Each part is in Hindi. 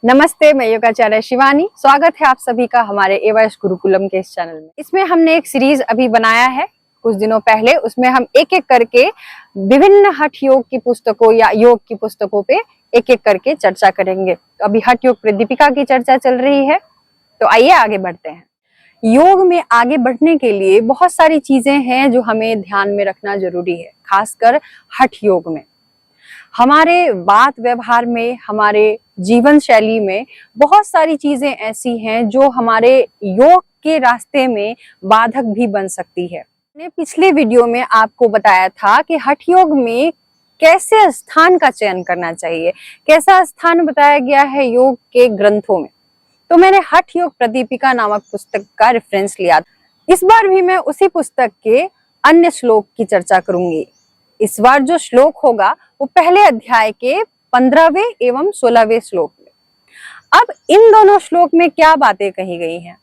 नमस्ते, मैं योगाचार्य शिवानी। स्वागत है आप सभी का हमारे एवाइस गुरुकुलम के इस चैनल में। इसमें हमने एक सीरीज अभी बनाया है कुछ दिनों पहले। उसमें हम एक एक करके विभिन्न हठ योग की पुस्तकों या योग की पुस्तकों पे एक एक करके चर्चा करेंगे। तो अभी हठ योग प्रदीपिका की चर्चा चल रही है, तो आइए आगे बढ़ते हैं। योग में आगे बढ़ने के लिए बहुत सारी चीजें हैं जो हमें ध्यान में रखना जरूरी है, खासकर हठ योग में। हमारे बात व्यवहार में, हमारे जीवन शैली में बहुत सारी चीजें ऐसी हैं जो हमारे योग के रास्ते में बाधक भी बन सकती है। मैंने पिछले वीडियो में आपको बताया था कि हठ योग में कैसे स्थान का चयन करना चाहिए, कैसा स्थान बताया गया है योग के ग्रंथों में। तो मैंने हठ योग प्रदीपिका नामक पुस्तक का रेफरेंस लिया। इस बार भी मैं उसी पुस्तक के अन्य श्लोक की चर्चा करूंगी। इस बार जो श्लोक होगा वो पहले अध्याय के 15वें एवं 16वें श्लोक में। अब इन दोनों श्लोक में क्या बातें कही गई हैं?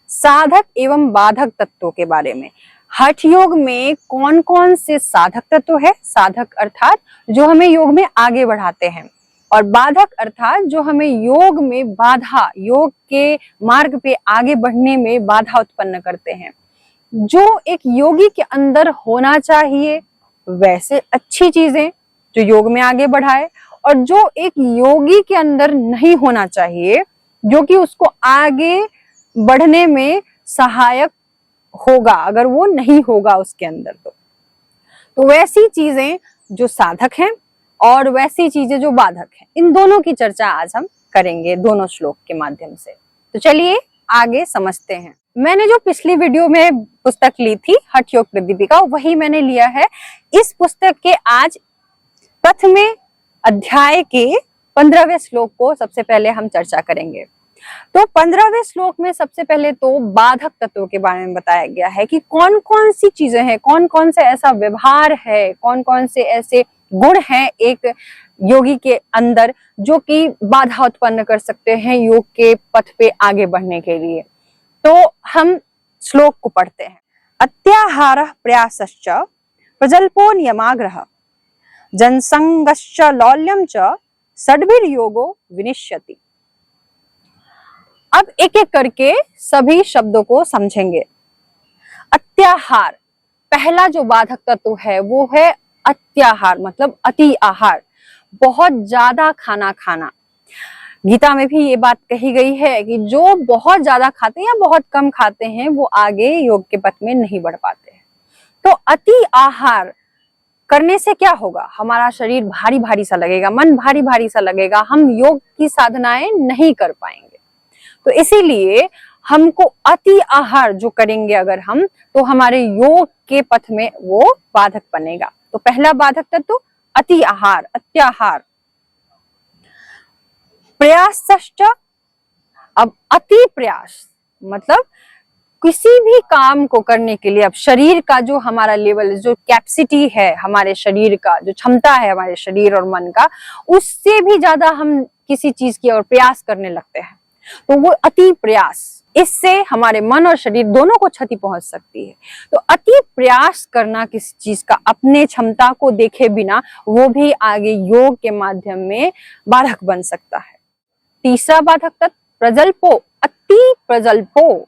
साधक एवं बाधक तत्वों के बारे में। हठ योग में कौन कौन से साधक तत्व है? साधक अर्थात जो हमें योग में आगे बढ़ाते हैं, और बाधक अर्थात जो हमें योग में बाधा, योग के मार्ग पे आगे बढ़ने में बाधा उत्पन्न करते हैं। जो एक योगी के अंदर होना चाहिए वैसे अच्छी चीजें जो योग में आगे बढ़ाए, और जो एक योगी के अंदर नहीं होना चाहिए जो कि उसको आगे बढ़ने में सहायक होगा, अगर वो नहीं होगा उसके अंदर तो वैसी चीजें जो साधक हैं और वैसी चीजें जो बाधक हैं, इन दोनों की चर्चा आज हम करेंगे दोनों श्लोक के माध्यम से। तो चलिए आगे समझते हैं। मैंने जो पिछली वीडियो में पुस्तक ली थी हठ योग प्रदीपिका, वही मैंने लिया है इस पुस्तक के आज प्रथम अध्याय के 15वें श्लोक को सबसे पहले हम चर्चा करेंगे। तो 15वें श्लोक में सबसे पहले तो बाधक तत्वों के बारे में बताया गया है कि कौन कौन सी चीजें हैं, कौन कौन से ऐसा व्यवहार है, कौन कौन से ऐसे गुण हैं एक योगी के अंदर जो कि बाधा उत्पन्न कर सकते हैं योग के पथ पे आगे बढ़ने के लिए। तो हम श्लोक को पढ़ते हैं। अत्याहारः प्रयासश्च प्रजल्पो नियमाग्रहः जनसंगश्च लौल्यं च षड्भिर्योगो विनिश्यति। अब एक एक करके सभी शब्दों को समझेंगे। अत्याहार, पहला जो बाधक तत्व है वो है अत्याहार, मतलब अति आहार, बहुत ज्यादा खाना खाना। गीता में भी ये बात कही गई है कि जो बहुत ज्यादा खाते हैं या बहुत कम खाते हैं वो आगे योग के पथ में नहीं बढ़ पाते हैं। तो अति आहार करने से क्या होगा? हमारा शरीर भारी भारी सा लगेगा, मन भारी भारी सा लगेगा, हम योग की साधनाएं नहीं कर पाएंगे। तो इसीलिए हमको अति आहार जो करेंगे अगर हम, तो हमारे योग के पथ में वो बाधक बनेगा। तो पहला बाधक तत्व अति आहार, अत्याहार। प्रयासश्च, अब अति प्रयास मतलब किसी भी काम को करने के लिए अब शरीर का जो हमारा लेवल, जो कैपेसिटी है हमारे शरीर का, जो क्षमता है हमारे शरीर और मन का, उससे भी ज्यादा हम किसी चीज की और प्रयास करने लगते हैं, तो वो अति प्रयास, इससे हमारे मन और शरीर दोनों को क्षति पहुंच सकती है। तो अति प्रयास करना किसी चीज का अपने क्षमता को देखे बिना, वो भी आगे योग के माध्यम में बाधक बन सकता है। तीसरा बाधक तत्व प्रजल्पो, अति प्रजल्पो।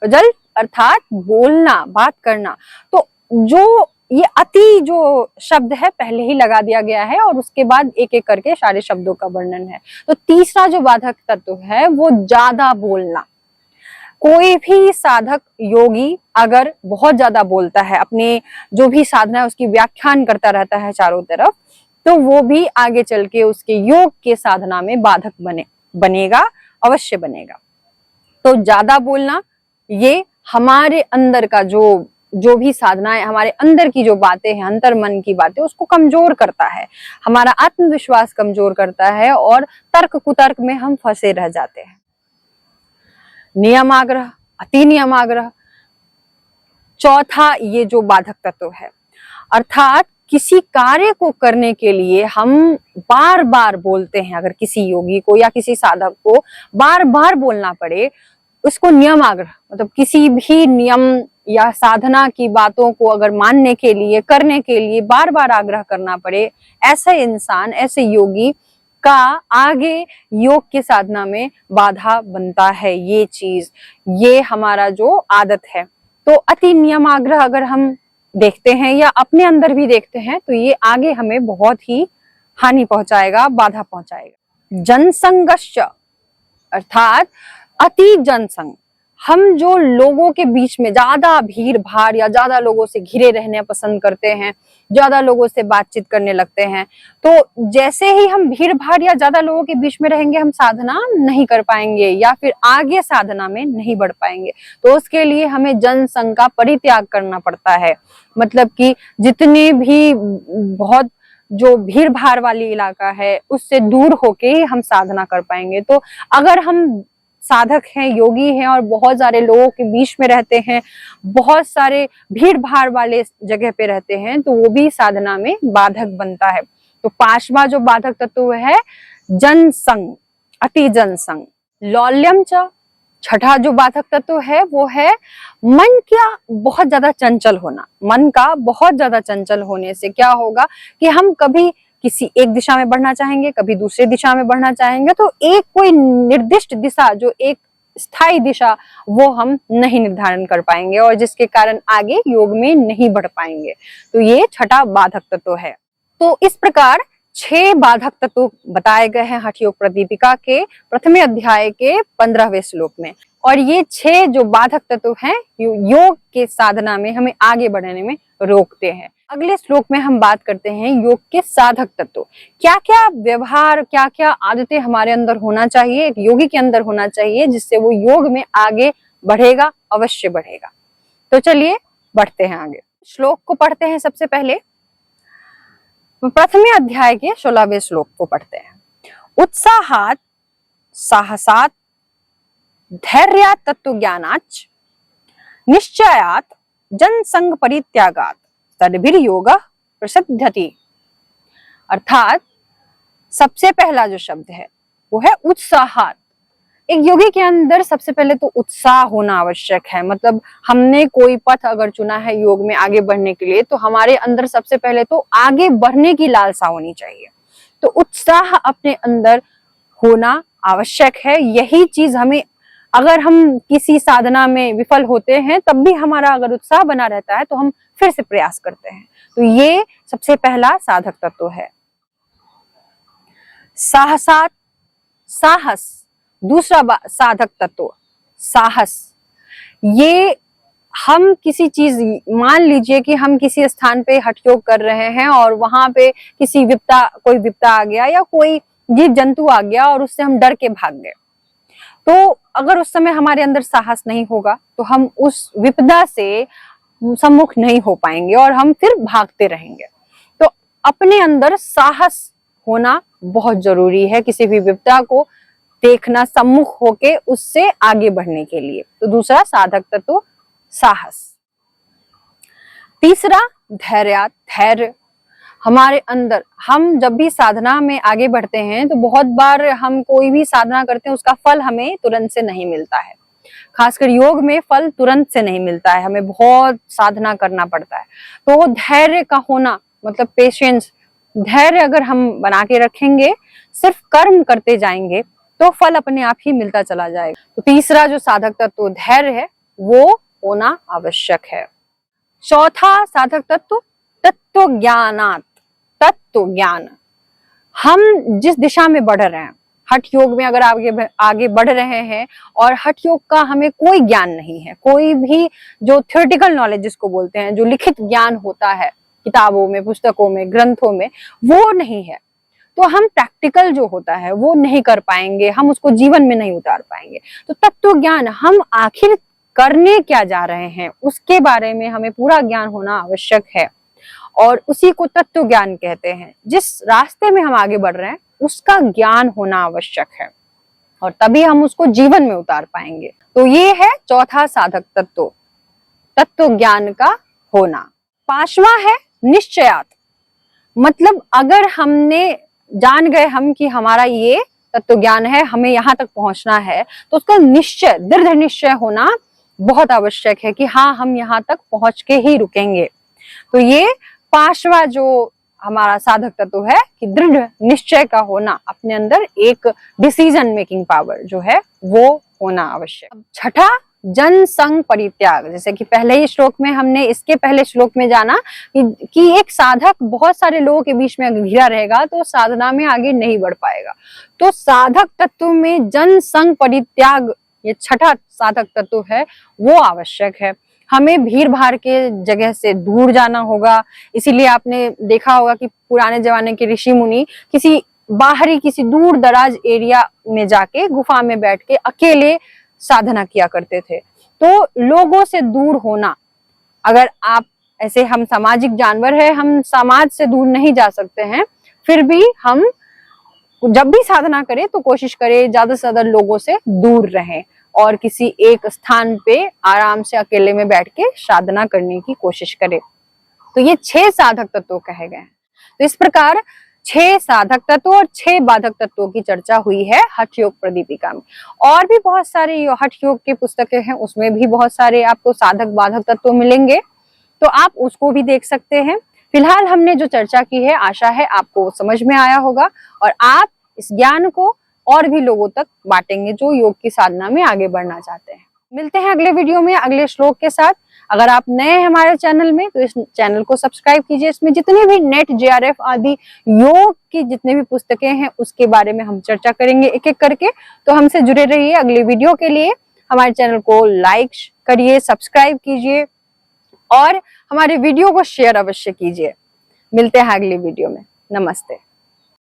प्रजल्प अर्थात बोलना, बात करना। तो जो ये अति जो शब्द है पहले ही लगा दिया गया है और उसके बाद एक एक करके सारे शब्दों का वर्णन है। तो तीसरा जो बाधक तत्व है वो ज्यादा बोलना। कोई भी साधक योगी अगर बहुत ज्यादा बोलता है, अपने जो भी साधना है उसकी व्याख्यान करता रहता है चारों तरफ, तो वो भी आगे चल के उसके योग के साधना में बाधक बनेगा, अवश्य बनेगा। तो ज्यादा बोलना ये हमारे अंदर का जो भी साधना है, हमारे अंदर की जो बातें हैं, अंतर मन की बातें, उसको कमजोर करता है, हमारा आत्मविश्वास कमजोर करता है और तर्क कुतर्क में हम फंसे रह जाते हैं। नियमाग्रह, अति नियमाग्रह। चौथा ये जो बाधक तत्व है, अर्थात किसी कार्य को करने के लिए हम बार बार बोलते हैं। अगर किसी योगी को या किसी साधक को बार बार बोलना पड़े, उसको नियम आग्रह, मतलब किसी भी नियम या साधना की बातों को अगर मानने के लिए, करने के लिए बार बार आग्रह करना पड़े, ऐसे इंसान, ऐसे योगी का आगे योग के साधना में बाधा बनता है। ये चीज, ये हमारा जो आदत है, तो अति नियमाग्रह अगर हम देखते हैं या अपने अंदर भी देखते हैं तो ये आगे हमें बहुत ही हानि पहुंचाएगा, बाधा पहुंचाएगा। जनसंगश्च अर्थात अति जनसंग, हम जो लोगों के बीच में ज्यादा भीड़ भाड़ या ज्यादा लोगों से घिरे रहने पसंद करते हैं, ज्यादा लोगों से बातचीत करने लगते हैं, तो जैसे ही हम भीड़ भाड़ या ज्यादा लोगों के बीच में रहेंगे हम साधना नहीं कर पाएंगे या फिर आगे साधना में नहीं बढ़ पाएंगे। तो उसके लिए हमें जनसंग का परित्याग करना पड़ता है। मतलब कि जितने भी बहुत जो भीड़ भाड़ वाली इलाका है उससे दूर होके ही हम साधना कर पाएंगे। तो अगर हम साधक हैं, योगी हैं और बहुत सारे लोगों के बीच में रहते हैं, बहुत सारे भीड़ भाड़ वाले जगह पे रहते हैं, तो वो भी साधना में बाधक बनता है। तो पांचवा जो बाधक तत्व है जनसंग, अति जनसंग। लौल्यम च, छठा जो बाधक तत्व है वो है मन का बहुत ज्यादा चंचल होना। मन का बहुत ज्यादा चंचल होने से क्या होगा कि हम कभी किसी एक दिशा में बढ़ना चाहेंगे, कभी दूसरी दिशा में बढ़ना चाहेंगे, तो एक कोई निर्दिष्ट दिशा, जो एक स्थायी दिशा, वो हम नहीं निर्धारण कर पाएंगे और जिसके कारण आगे योग में नहीं बढ़ पाएंगे। तो ये छठा बाधक तत्व है। तो इस प्रकार 6 बाधक तत्व बताए गए हैं हठ योग प्रदीपिका के प्रथम अध्याय के 15वें श्लोक में। और ये 6 जो बाधक तत्व हैं योग के साधना में हमें आगे बढ़ने में रोकते हैं। अगले श्लोक में हम बात करते हैं योग के साधक तत्व। क्या क्या व्यवहार, क्या क्या आदतें हमारे अंदर होना चाहिए, एक योगी के अंदर होना चाहिए, जिससे वो योग में आगे बढ़ेगा, अवश्य बढ़ेगा। तो चलिए बढ़ते हैं आगे। श्लोक को पढ़ते हैं। सबसे पहले प्रथम अध्याय के 16वें श्लोक को पढ़ते हैं। उत्साहात साहसात धैर्यात तत्वज्ञानाच निश्चयात जनसंग परित्यागात तद्भिर योगः प्रसिद्ध्यति। अर्थात सबसे पहला जो शब्द है वो है उत्साहात। एक योगी के अंदर सबसे पहले तो उत्साह होना आवश्यक है। मतलब हमने कोई पथ अगर चुना है योग में आगे बढ़ने के लिए, तो हमारे अंदर सबसे पहले तो आगे बढ़ने की लालसा होनी चाहिए। तो उत्साह अपने अंदर होना आवश्यक है। यही चीज हमें, अगर हम किसी साधना में विफल होते हैं तब भी हमारा अगर उत्साह बना रहता है तो हम फिर से प्रयास करते हैं। तो ये सबसे पहला साधक तत्व है। साहसात, साहस दूसरा साधक तत्व, साहस। ये हम किसी चीज, मान लीजिए कि हम किसी स्थान पे हठ योग कर रहे हैं और वहां पे किसी कोई विपदा आ गया या कोई जीव जंतु आ गया और उससे हम डर के भाग गए। तो अगर उस समय हमारे अंदर साहस नहीं होगा तो हम उस विपदा से सम्मुख नहीं हो पाएंगे और हम फिर भागते रहेंगे। तो अपने अंदर साहस होना बहुत जरूरी है किसी भी विपदा को देखना, सम्मुख होके उससे आगे बढ़ने के लिए। तो दूसरा साधक तत्व साहस। तीसरा धैर्य, धैर्य हमारे अंदर, हम जब भी साधना में आगे बढ़ते हैं तो बहुत बार हम कोई भी साधना करते हैं उसका फल हमें तुरंत से नहीं मिलता है। खासकर योग में फल तुरंत से नहीं मिलता है, हमें बहुत साधना करना पड़ता है। तो धैर्य का होना, मतलब पेशेंस, धैर्य अगर हम बना के रखेंगे, सिर्फ कर्म करते जाएंगे तो फल अपने आप ही मिलता चला जाएगा। तो तीसरा जो साधक तत्व धैर्य है वो होना आवश्यक है। चौथा साधक तत्व तत्व ज्ञानात, तत्व ज्ञान। हम जिस दिशा में बढ़ रहे हैं, हठ योग में अगर आगे बढ़ रहे हैं और हठ योग का हमें कोई ज्ञान नहीं है, कोई भी जो थ्योरेटिकल नॉलेज जिसको बोलते हैं, जो लिखित ज्ञान होता है किताबों में, पुस्तकों में, ग्रंथों में, वो नहीं है, तो हम प्रैक्टिकल जो होता है वो नहीं कर पाएंगे, हम उसको जीवन में नहीं उतार पाएंगे। तो तत्व ज्ञान, हम आखिर करने क्या जा रहे हैं उसके बारे में हमें पूरा ज्ञान होना आवश्यक है और उसी को तत्व ज्ञान कहते हैं। जिस रास्ते में हम आगे बढ़ रहे हैं उसका ज्ञान होना आवश्यक है और तभी हम उसको जीवन में उतार पाएंगे। तो ये है चौथा साधक तत्व, तत्व ज्ञान का होना। पांचवा है निश्चयात, मतलब अगर हमने जान गए हम कि हमारा ये तत्व ज्ञान है, हमें यहाँ तक पहुंचना है, तो उसका निश्चय, दृढ़ निश्चय होना बहुत आवश्यक है कि हाँ हम यहाँ तक पहुंच के ही रुकेंगे। तो ये पांचवा जो हमारा साधक तत्व है कि दृढ़ निश्चय का होना, अपने अंदर एक डिसीजन मेकिंग पावर जो है वो होना आवश्यक। छठा, जन संग परित्याग। जैसे कि पहले ही श्लोक में हमने, इसके पहले श्लोक में जाना कि एक साधक बहुत सारे लोगों के बीच में घिरा रहेगा तो साधना में आगे नहीं बढ़ पाएगा। तो साधक तत्व में जन संग परित्याग, ये छठा साधक तत्व है, वो आवश्यक है। हमें भीड़ भाड़ के जगह से दूर जाना होगा। इसीलिए आपने देखा होगा कि पुराने जमाने के ऋषि मुनि किसी बाहरी, किसी दूर दराज एरिया में जाके गुफा में बैठ के अकेले साधना किया करते थे। तो लोगों से दूर होना, अगर आप ऐसे, हम सामाजिक जानवर है, हम समाज से दूर नहीं जा सकते हैं, फिर भी हम जब भी साधना करें तो कोशिश करें ज्यादा से ज्यादा लोगों से दूर रहें और किसी एक स्थान पे आराम से अकेले में बैठ के साधना करने की कोशिश करें। तो ये 6 साधक तत्व कहे गए हैं। तो इस प्रकार 6 साधक तत्व और 6 बाधक तत्वों की चर्चा हुई है हठ योग प्रदीपिका में। और भी बहुत सारे हठ योग की पुस्तकें हैं, उसमें भी बहुत सारे आपको साधक बाधक तत्व मिलेंगे, तो आप उसको भी देख सकते हैं। फिलहाल हमने जो चर्चा की है, आशा है आपको समझ में आया होगा और आप इस ज्ञान को और भी लोगों तक बांटेंगे जो योग की साधना में आगे बढ़ना चाहते हैं। मिलते हैं अगले वीडियो में अगले श्लोक के साथ। अगर आप नए हैं हमारे चैनल में तो इस चैनल को सब्सक्राइब कीजिए। इसमें जितने भी नेट, जेआरएफ आदि योग की जितने भी पुस्तकें हैं उसके बारे में हम चर्चा करेंगे एक एक करके। तो हमसे जुड़े रहिए अगले वीडियो के लिए। हमारे चैनल को लाइक करिए, सब्सक्राइब कीजिए और हमारे वीडियो को शेयर अवश्य कीजिए। मिलते हैं अगले वीडियो में। नमस्ते।